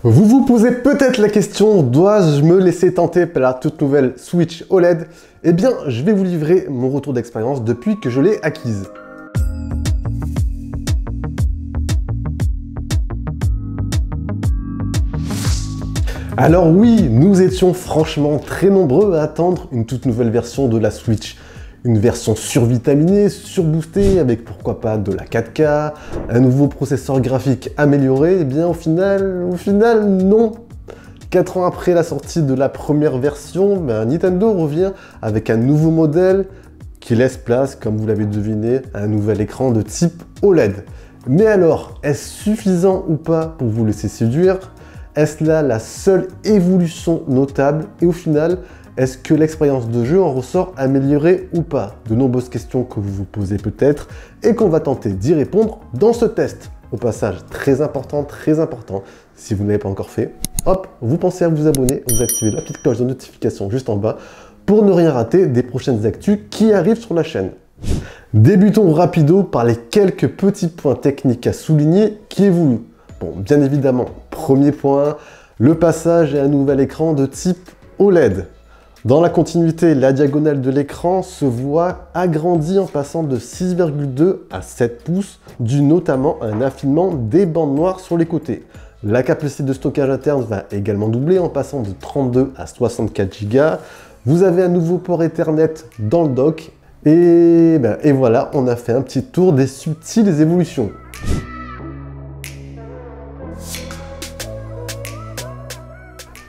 Vous vous posez peut-être la question, dois-je me laisser tenter par la toute nouvelle Switch OLED? Eh bien, je vais vous livrer mon retour d'expérience depuis que je l'ai acquise. Alors oui, nous étions franchement très nombreux à attendre une toute nouvelle version de la Switch. Une version survitaminée, surboostée, avec pourquoi pas de la 4K, un nouveau processeur graphique amélioré, et bien au final, non. 4 ans après la sortie de la première version, Nintendo revient avec un nouveau modèle qui laisse place, comme vous l'avez deviné, à un nouvel écran de type OLED. Mais alors, est-ce suffisant ou pas pour vous laisser séduire? Est-ce là la seule évolution notable? Et au final, est-ce que l'expérience de jeu en ressort améliorée ou pas? De nombreuses questions que vous vous posez peut-être et qu'on va tenter d'y répondre dans ce test. Au passage, très important, si vous ne l'avez pas encore fait, hop, vous pensez à vous abonner, vous activez la petite cloche de notification juste en bas pour ne rien rater des prochaines actus qui arrivent sur la chaîne. Débutons rapido par les quelques petits points techniques à souligner qui évoluent. Bon, bien évidemment, premier point, le passage à un nouvel écran de type OLED. Dans la continuité, la diagonale de l'écran se voit agrandie en passant de 6,2 à 7 pouces, dû notamment à un affinement des bandes noires sur les côtés. La capacité de stockage interne va également doubler en passant de 32 à 64 Go. Vous avez un nouveau port Ethernet dans le dock. Et voilà, on a fait un petit tour des subtiles évolutions.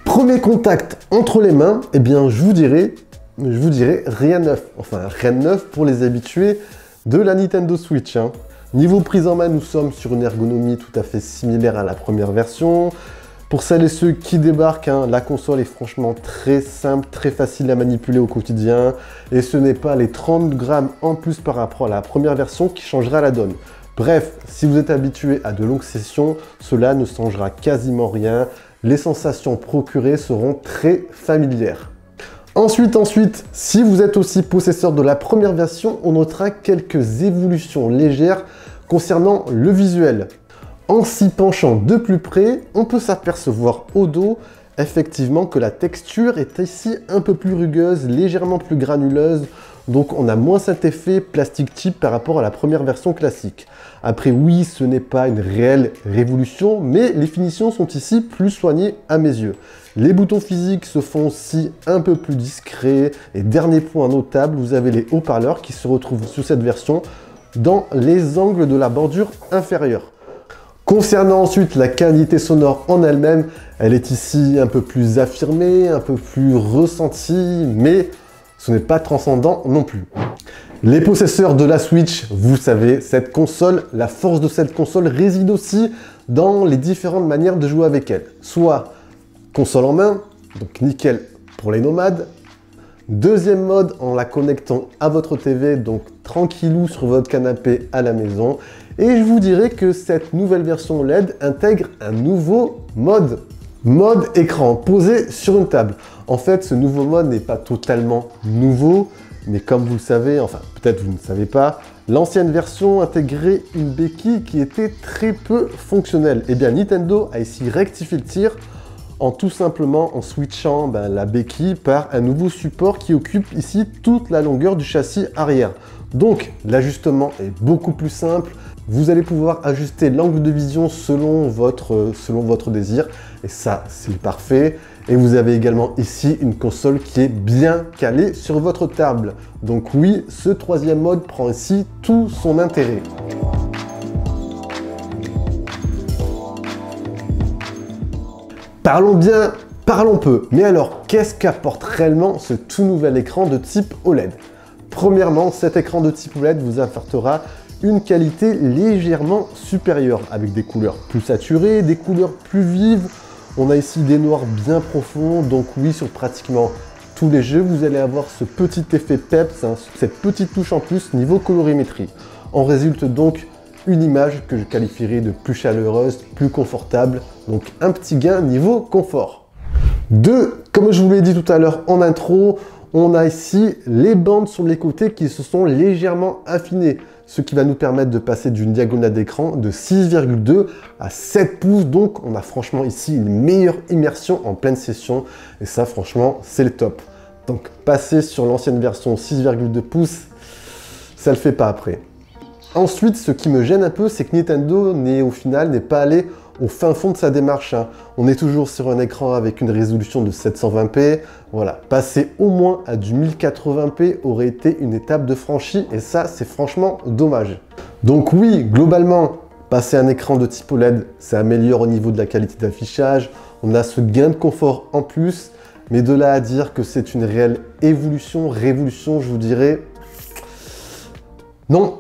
Premier contact entre les mains, eh bien je vous dirais rien de neuf. Enfin, rien de neuf pour les habitués de la Nintendo Switch. Niveau prise en main, nous sommes sur une ergonomie tout à fait similaire à la première version. Pour celles et ceux qui débarquent, la console est franchement très simple, très facile à manipuler au quotidien. Et ce n'est pas les 30 grammes en plus par rapport à la première version qui changera la donne. Bref, si vous êtes habitué à de longues sessions, cela ne changera quasiment rien. Les sensations procurées seront très familières. Ensuite, si vous êtes aussi possesseur de la première version, on notera quelques évolutions légères concernant le visuel. En s'y penchant de plus près, on peut s'apercevoir au dos effectivement que la texture est ici un peu plus rugueuse, légèrement plus granuleuse, donc on a moins cet effet plastique chip par rapport à la première version classique. Après oui, ce n'est pas une réelle révolution, mais les finitions sont ici plus soignées à mes yeux. Les boutons physiques se font aussi un peu plus discrets, et dernier point notable, vous avez les haut-parleurs qui se retrouvent sur cette version dans les angles de la bordure inférieure. Concernant ensuite la qualité sonore en elle-même, elle est ici un peu plus affirmée, un peu plus ressentie, mais ce n'est pas transcendant non plus. Les possesseurs de la Switch, vous savez, cette console, la force de cette console réside aussi dans les différentes manières de jouer avec elle. Soit console en main, donc nickel pour les nomades. Deuxième mode en la connectant à votre TV, donc tranquillou sur votre canapé à la maison. Et je vous dirais que cette nouvelle version LED intègre un nouveau mode écran posé sur une table. En fait, ce nouveau mode n'est pas totalement nouveau, mais comme vous le savez, enfin peut-être vous ne savez pas, l'ancienne version intégrait une béquille qui était très peu fonctionnelle. Et bien Nintendo a ici rectifié le tir en tout simplement en switchant la béquille par un nouveau support qui occupe ici toute la longueur du châssis arrière. Donc l'ajustement est beaucoup plus simple. Vous allez pouvoir ajuster l'angle de vision selon votre désir. Et ça, c'est parfait. Et vous avez également ici une console qui est bien calée sur votre table. Donc oui, ce troisième mode prend ici tout son intérêt. Parlons bien, parlons peu. Mais alors, qu'est-ce qu'apporte réellement ce tout nouvel écran de type OLED? Premièrement, cet écran de type OLED vous apportera une qualité légèrement supérieure, avec des couleurs plus saturées, des couleurs plus vives. On a ici des noirs bien profonds, donc oui, sur pratiquement tous les jeux, vous allez avoir ce petit effet peps, cette petite touche en plus niveau colorimétrie. En résulte donc une image que je qualifierais de plus chaleureuse, plus confortable, donc un petit gain niveau confort. 2, comme je vous l'ai dit tout à l'heure en intro, on a ici les bandes sur les côtés qui se sont légèrement affinées. ce qui va nous permettre de passer d'une diagonale d'écran de 6,2 à 7 pouces. Donc on a franchement ici une meilleure immersion en pleine session et ça franchement c'est le top. Donc passer sur l'ancienne version 6,2 pouces, ça le fait pas après. Ensuite, ce qui me gêne un peu, c'est que Nintendo au final n'est pas allé au fin fond de sa démarche. On est toujours sur un écran avec une résolution de 720p. Voilà, passer au moins à du 1080p aurait été une étape de franchie et ça, c'est franchement dommage. Donc oui, globalement, passer un écran de type OLED, ça améliore au niveau de la qualité d'affichage. On a ce gain de confort en plus, mais de là à dire que c'est une réelle révolution, je vous dirais, non.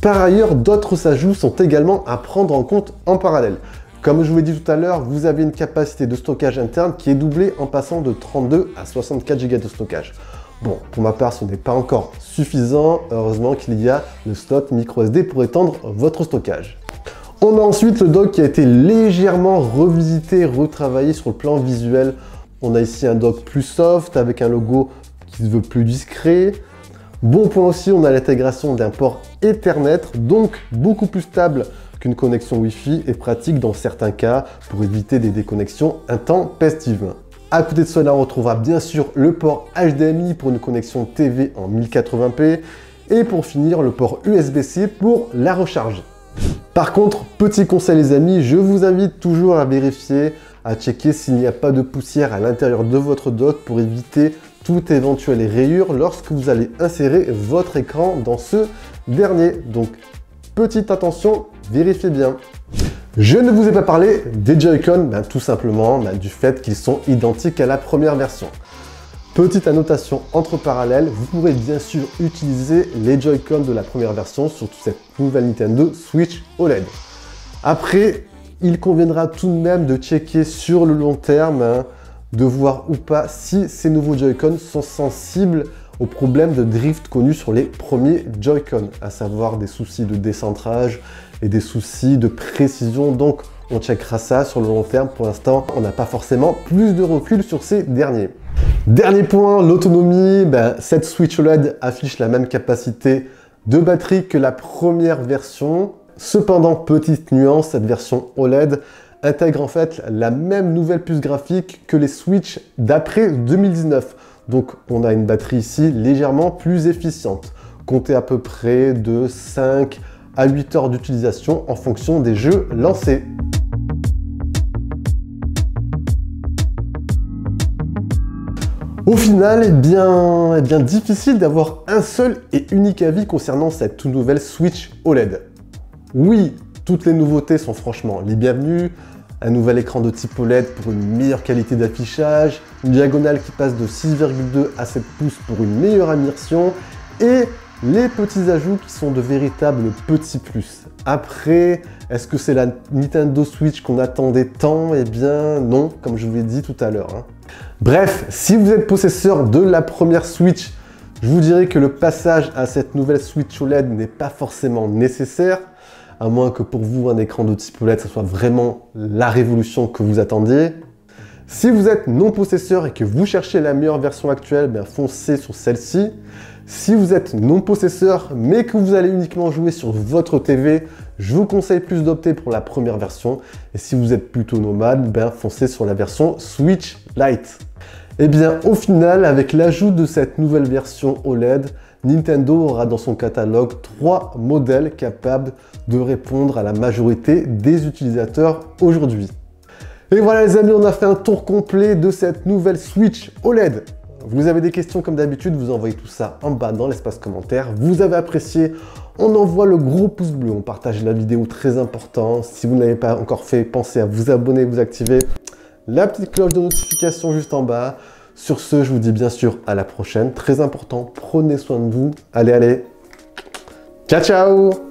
Par ailleurs, d'autres ajouts sont également à prendre en compte en parallèle. Comme je vous l'ai dit tout à l'heure, vous avez une capacité de stockage interne qui est doublée en passant de 32 à 64 Go de stockage. Bon, pour ma part, ce n'est pas encore suffisant. Heureusement qu'il y a le slot microSD pour étendre votre stockage. On a ensuite le dock qui a été légèrement revisité, retravaillé sur le plan visuel. On a ici un dock plus soft avec un logo qui se veut plus discret. Bon point aussi, on a l'intégration d'un port Ethernet, donc beaucoup plus stable qu'une connexion Wi-Fi et pratique dans certains cas pour éviter des déconnexions intempestives. À côté de cela, on retrouvera bien sûr le port HDMI pour une connexion TV en 1080p et pour finir le port USB-C pour la recharge. Par contre, petit conseil les amis, je vous invite toujours à vérifier, à checker s'il n'y a pas de poussière à l'intérieur de votre dock pour éviter toute éventuelle rayure lorsque vous allez insérer votre écran dans ce dernier. Donc, petite attention, vérifiez bien. Je ne vous ai pas parlé des Joy-Con, tout simplement du fait qu'ils sont identiques à la première version. Petite annotation entre parallèles, vous pourrez bien sûr utiliser les Joy-Con de la première version sur toute cette nouvelle Nintendo Switch OLED. Après, il conviendra tout de même de checker sur le long terme, de voir ou pas si ces nouveaux Joy-Con sont sensibles aux problèmes de drift connus sur les premiers Joy-Con, à savoir des soucis de décentrage et des soucis de précision. Donc on checkera ça sur le long terme. Pour l'instant, on n'a pas forcément plus de recul sur ces derniers. Dernier point, l'autonomie. Cette Switch OLED affiche la même capacité de batterie que la première version. Cependant, petite nuance, cette version OLED intègre en fait la même nouvelle puce graphique que les Switch d'après 2019. Donc on a une batterie ici légèrement plus efficiente. Comptez à peu près de 5 à 8 heures d'utilisation en fonction des jeux lancés. Au final, eh bien difficile d'avoir un seul et unique avis concernant cette toute nouvelle Switch OLED. Oui, toutes les nouveautés sont franchement les bienvenues. Un nouvel écran de type OLED pour une meilleure qualité d'affichage, une diagonale qui passe de 6,2 à 7 pouces pour une meilleure immersion et les petits ajouts qui sont de véritables petits plus. Après, est-ce que c'est la Nintendo Switch qu'on attendait tant? Eh bien non, comme je vous l'ai dit tout à l'heure. Bref, si vous êtes possesseur de la première Switch, je vous dirais que le passage à cette nouvelle Switch OLED n'est pas forcément nécessaire, à moins que pour vous, un écran de type OLED, ça soit vraiment la révolution que vous attendiez. Si vous êtes non possesseur et que vous cherchez la meilleure version actuelle, foncez sur celle-ci. Si vous êtes non possesseur, mais que vous allez uniquement jouer sur votre TV, je vous conseille plus d'opter pour la première version. Et si vous êtes plutôt nomade, foncez sur la version Switch Lite. Et bien, au final, avec l'ajout de cette nouvelle version OLED, Nintendo aura dans son catalogue 3 modèles capables de répondre à la majorité des utilisateurs aujourd'hui. Et voilà les amis, on a fait un tour complet de cette nouvelle Switch OLED. Vous avez des questions comme d'habitude, vous envoyez tout ça en bas dans l'espace commentaire. Vous avez apprécié, on envoie le gros pouce bleu, on partage la vidéo, très important. Si vous ne l'avez pas encore fait, pensez à vous abonner, vous activer la petite cloche de notification juste en bas. Sur ce, je vous dis bien sûr à la prochaine. Très important, prenez soin de vous. Allez, ciao, ciao!